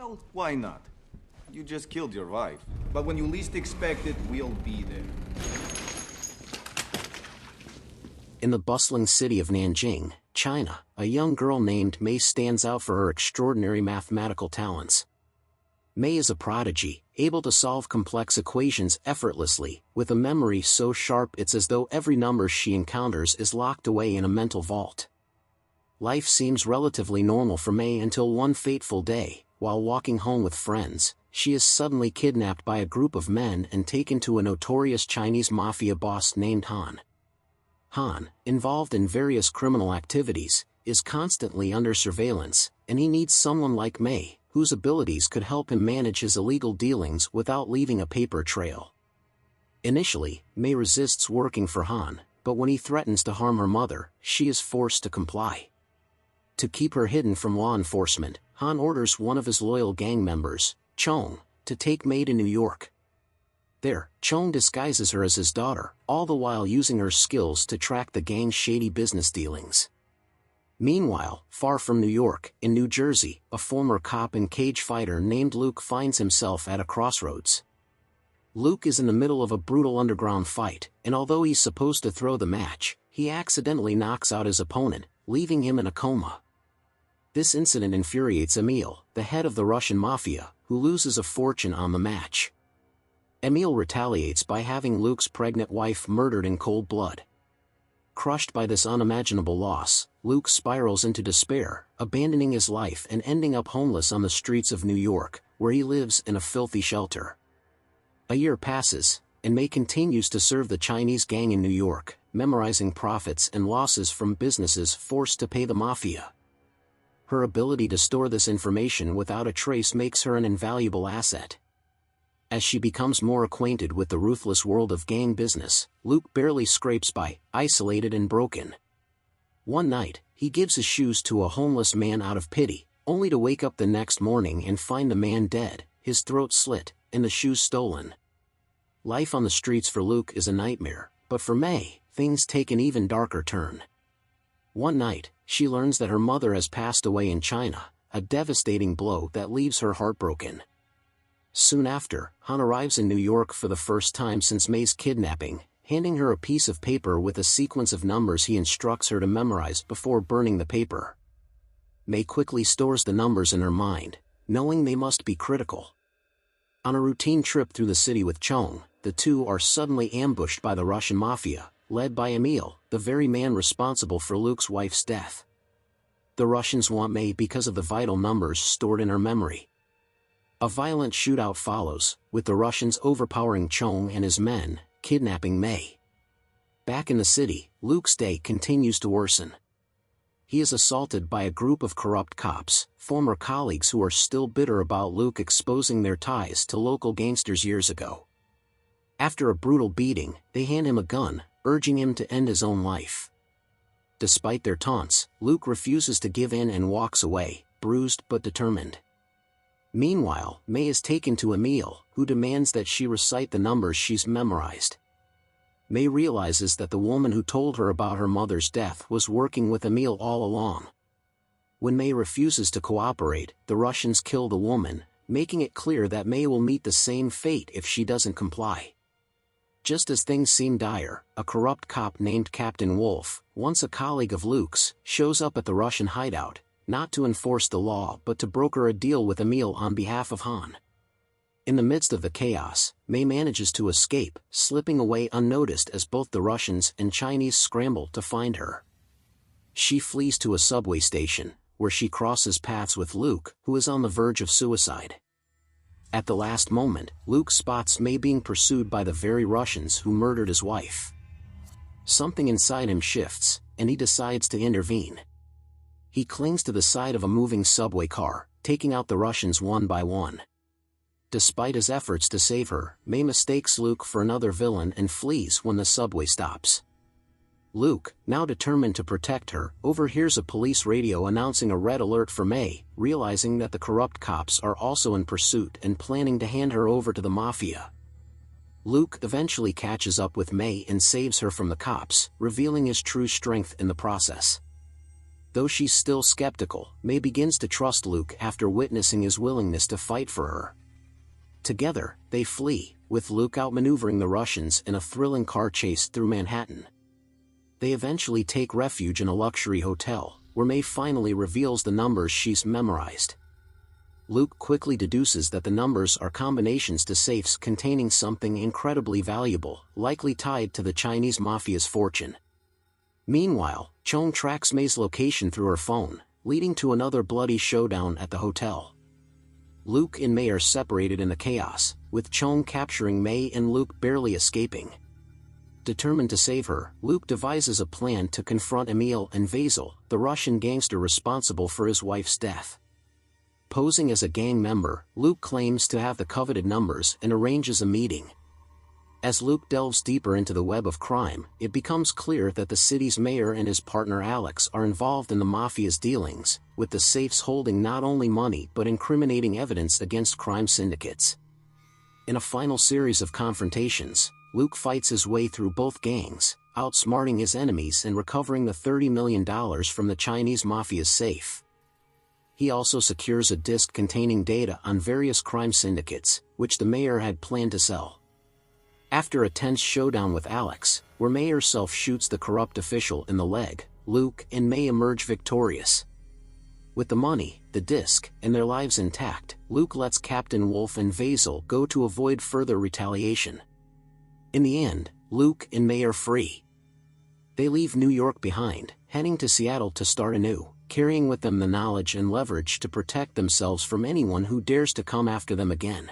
Well, why not? You just killed your wife. But when you least expect it, we'll be there. In the bustling city of Nanjing, China, a young girl named Mei stands out for her extraordinary mathematical talents. Mei is a prodigy, able to solve complex equations effortlessly, with a memory so sharp it's as though every number she encounters is locked away in a mental vault. Life seems relatively normal for Mei until one fateful day, while walking home with friends, she is suddenly kidnapped by a group of men and taken to a notorious Chinese mafia boss named Han. Han, involved in various criminal activities, is constantly under surveillance, and he needs someone like Mei, whose abilities could help him manage his illegal dealings without leaving a paper trail. Initially, Mei resists working for Han, but when he threatens to harm her mother, she is forced to comply. To keep her hidden from law enforcement, Han orders one of his loyal gang members, Chong, to take Mei to New York. There, Chong disguises her as his daughter, all the while using her skills to track the gang's shady business dealings. Meanwhile, far from New York, in New Jersey, a former cop and cage fighter named Luke finds himself at a crossroads. Luke is in the middle of a brutal underground fight, and although he's supposed to throw the match, he accidentally knocks out his opponent, leaving him in a coma. This incident infuriates Emil, the head of the Russian mafia, who loses a fortune on the match. Emil retaliates by having Luke's pregnant wife murdered in cold blood. Crushed by this unimaginable loss, Luke spirals into despair, abandoning his life and ending up homeless on the streets of New York, where he lives in a filthy shelter. A year passes, and Mei continues to serve the Chinese gang in New York, memorizing profits and losses from businesses forced to pay the mafia. Her ability to store this information without a trace makes her an invaluable asset. As she becomes more acquainted with the ruthless world of gang business, Luke barely scrapes by, isolated and broken. One night, he gives his shoes to a homeless man out of pity, only to wake up the next morning and find the man dead, his throat slit, and the shoes stolen. Life on the streets for Luke is a nightmare, but for Mei, things take an even darker turn. One night, she learns that her mother has passed away in China, a devastating blow that leaves her heartbroken. Soon after, Han arrives in New York for the first time since Mei's kidnapping, handing her a piece of paper with a sequence of numbers he instructs her to memorize before burning the paper. Mei quickly stores the numbers in her mind, knowing they must be critical. On a routine trip through the city with Chong, the two are suddenly ambushed by the Russian mafia, led by Emil, the very man responsible for Luke's wife's death. The Russians want Mei because of the vital numbers stored in her memory. A violent shootout follows, with the Russians overpowering Chong and his men, kidnapping Mei. Back in the city, Luke's day continues to worsen. He is assaulted by a group of corrupt cops, former colleagues who are still bitter about Luke exposing their ties to local gangsters years ago. After a brutal beating, they hand him a gun, urging him to end his own life. Despite their taunts, Luke refuses to give in and walks away, bruised but determined. Meanwhile, Mei is taken to Emil, who demands that she recite the numbers she's memorized. Mei realizes that the woman who told her about her mother's death was working with Emil all along. When Mei refuses to cooperate, the Russians kill the woman, making it clear that Mei will meet the same fate if she doesn't comply. Just as things seem dire, a corrupt cop named Captain Wolf, once a colleague of Luke's, shows up at the Russian hideout, not to enforce the law but to broker a deal with Emil on behalf of Han. In the midst of the chaos, Mei manages to escape, slipping away unnoticed as both the Russians and Chinese scramble to find her. She flees to a subway station, where she crosses paths with Luke, who is on the verge of suicide. At the last moment, Luke spots Mei being pursued by the very Russians who murdered his wife. Something inside him shifts, and he decides to intervene. He clings to the side of a moving subway car, taking out the Russians one by one. Despite his efforts to save her, Mei mistakes Luke for another villain and flees when the subway stops. Luke, now determined to protect her, overhears a police radio announcing a red alert for Mei, realizing that the corrupt cops are also in pursuit and planning to hand her over to the mafia. Luke eventually catches up with Mei and saves her from the cops, revealing his true strength in the process. Though she's still skeptical, May begins to trust Luke after witnessing his willingness to fight for her. Together, they flee, with Luke outmaneuvering the Russians in a thrilling car chase through Manhattan. They eventually take refuge in a luxury hotel, where May finally reveals the numbers she's memorized. Luke quickly deduces that the numbers are combinations to safes containing something incredibly valuable, likely tied to the Chinese mafia's fortune. Meanwhile, Chong tracks May's location through her phone, leading to another bloody showdown at the hotel. Luke and May are separated in the chaos, with Chong capturing May and Luke barely escaping. Determined to save her, Luke devises a plan to confront Emil and Vasil, the Russian gangster responsible for his wife's death. Posing as a gang member, Luke claims to have the coveted numbers and arranges a meeting. As Luke delves deeper into the web of crime, it becomes clear that the city's mayor and his partner Alex are involved in the mafia's dealings, with the safes holding not only money but incriminating evidence against crime syndicates. In a final series of confrontations, Luke fights his way through both gangs, outsmarting his enemies and recovering the $30 million from the Chinese mafia's safe. He also secures a disc containing data on various crime syndicates, which the mayor had planned to sell. After a tense showdown with Alex, where May herself shoots the corrupt official in the leg, Luke and May emerge victorious. With the money, the disc, and their lives intact, Luke lets Captain Wolf and Vasil go to avoid further retaliation. In the end, Luke and May are free. They leave New York behind, heading to Seattle to start anew, carrying with them the knowledge and leverage to protect themselves from anyone who dares to come after them again.